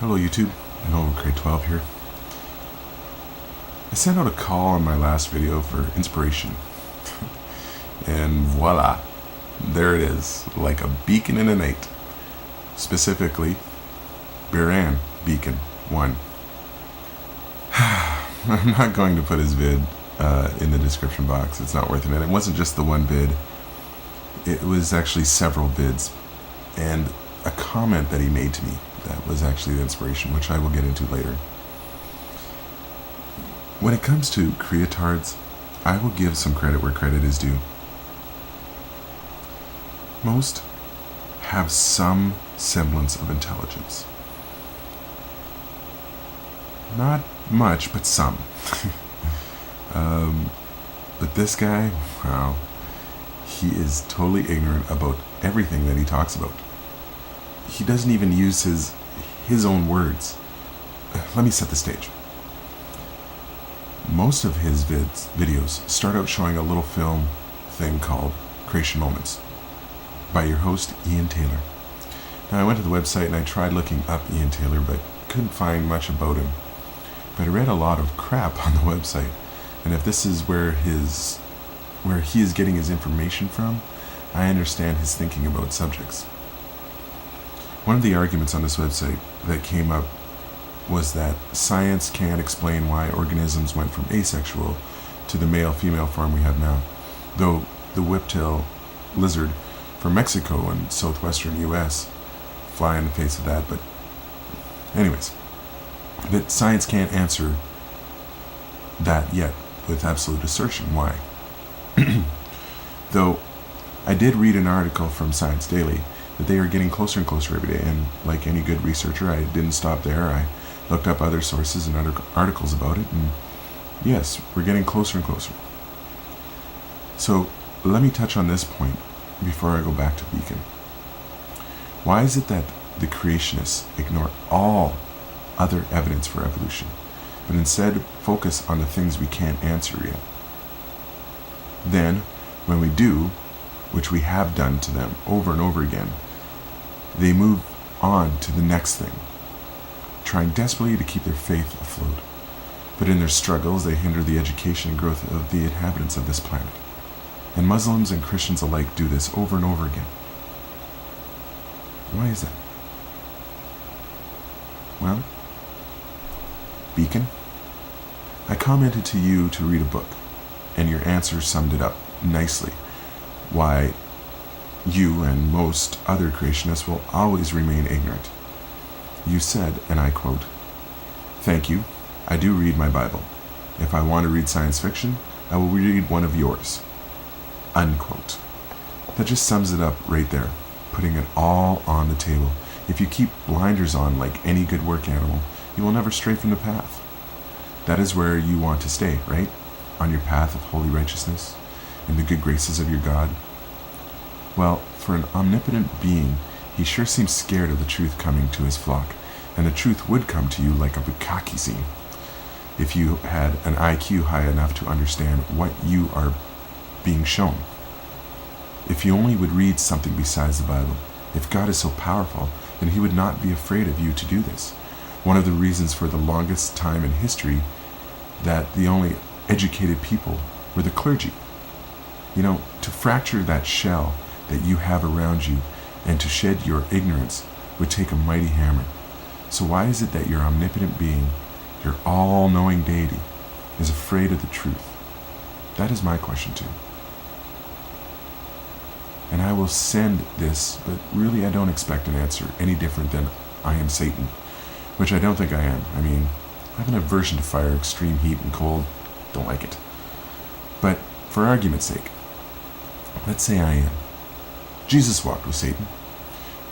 Hello YouTube, and Grade 12 here. I sent out a call on my last video for inspiration. And voila, there it is, like a beacon in the night. Specifically, BereanBeacon1. I'm not going to put his vid in the description box, it's not worth it. And it wasn't just the one vid, it was actually several vids. And a comment that he made to me that was actually the inspiration, which I will get into later. When it comes to creatards, I will give some credit where credit is due. Most have some semblance of intelligence. Not much, but some. But this guy, wow, he is totally ignorant about everything that he talks about. He doesn't even use his own words. Let me set the stage. Most of his videos start out showing a little film thing called Creation Moments by your host, Ian Taylor. Now, I went to the website and I tried looking up Ian Taylor, but couldn't find much about him. But I read a lot of crap on the website, and if this is where he is getting his information from, I understand his thinking about subjects. One of the arguments on this website that came up was that science can't explain why organisms went from asexual to the male-female form we have now, though the whiptail lizard from Mexico and southwestern US fly in the face of that. But anyways, that science can't answer that yet with absolute assertion. Why? Though I did read an article from Science Daily that they are getting closer and closer every day, and like any good researcher, I didn't stop there. I looked up other sources and other articles about it, and yes, we're getting closer and closer. So let me touch on this point before I go back to Beacon. Why is it that the creationists ignore all other evidence for evolution, but instead focus on the things we can't answer yet? Then, when we do, which we have done to them over and over again, they move on to the next thing, trying desperately to keep their faith afloat. But in their struggles, they hinder the education and growth of the inhabitants of this planet. And Muslims and Christians alike do this over and over again. Why is that? Well, Beacon, I commented to you to read a book, and your answer summed it up nicely. Why you and most other creationists will always remain ignorant. You said, and I quote, "Thank you, I do read my Bible. If I want to read science fiction, I will read one of yours." Unquote. That just sums it up right there, putting it all on the table. If you keep blinders on like any good work animal, you will never stray from the path. That is where you want to stay, right? On your path of holy righteousness and the good graces of your God. Well, for an omnipotent being, he sure seems scared of the truth coming to his flock, and the truth would come to you like a bukkake scene if you had an IQ high enough to understand what you are being shown. If you only would read something besides the Bible, if God is so powerful, then he would not be afraid of you to do this. One of the reasons for the longest time in history that the only educated people were the clergy. You know, to fracture that shell that you have around you and to shed your ignorance would take a mighty hammer. So why is it that your omnipotent being, your all-knowing deity, is afraid of the truth? That is my question too. And I will send this, but really I don't expect an answer any different than I am Satan, which I don't think I am. I mean, I have an aversion to fire, extreme heat and cold. Don't like it. But for argument's sake, let's say I am. Jesus walked with Satan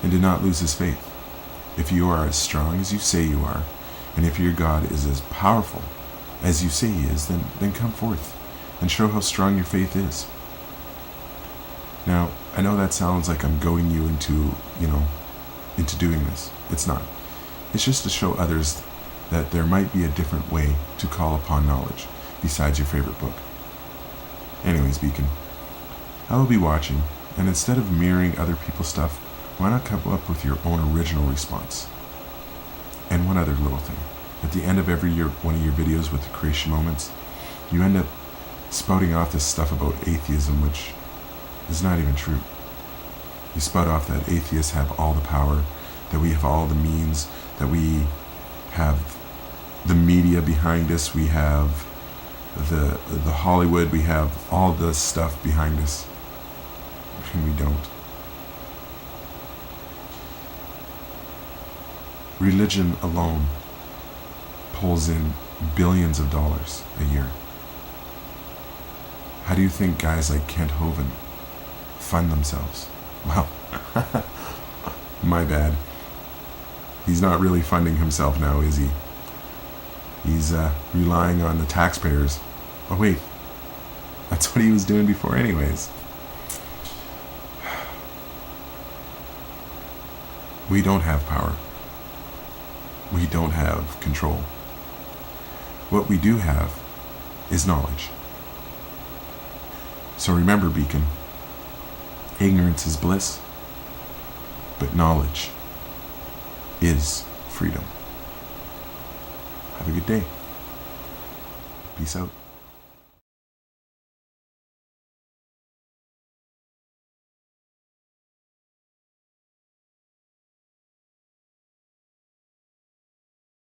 and did not lose his faith. If you are as strong as you say you are, and if your God is as powerful as you say he is, then come forth and show how strong your faith is. Now, I know that sounds like I'm goading you into doing this. It's not. It's just to show others that there might be a different way to call upon knowledge besides your favorite book. Anyways, Beacon, I will be watching, and instead of mirroring other people's stuff, why not come up with your own original response? And one other little thing. At the end of one of your videos with the creation moments, you end up spouting off this stuff about atheism, which is not even true. You spout off that atheists have all the power, that we have all the means, that we have the media behind us, we have the Hollywood, we have all the stuff behind us, and we don't. Religion alone pulls in billions of dollars a year. How do you think guys like Kent Hovind fund themselves? Well, my bad. He's not really funding himself now, is he? He's relying on the taxpayers. Oh wait, that's what he was doing before anyways. We don't have power. We don't have control. What we do have is knowledge. So remember, Beacon, ignorance is bliss, but knowledge is freedom. Have a good day. Peace out.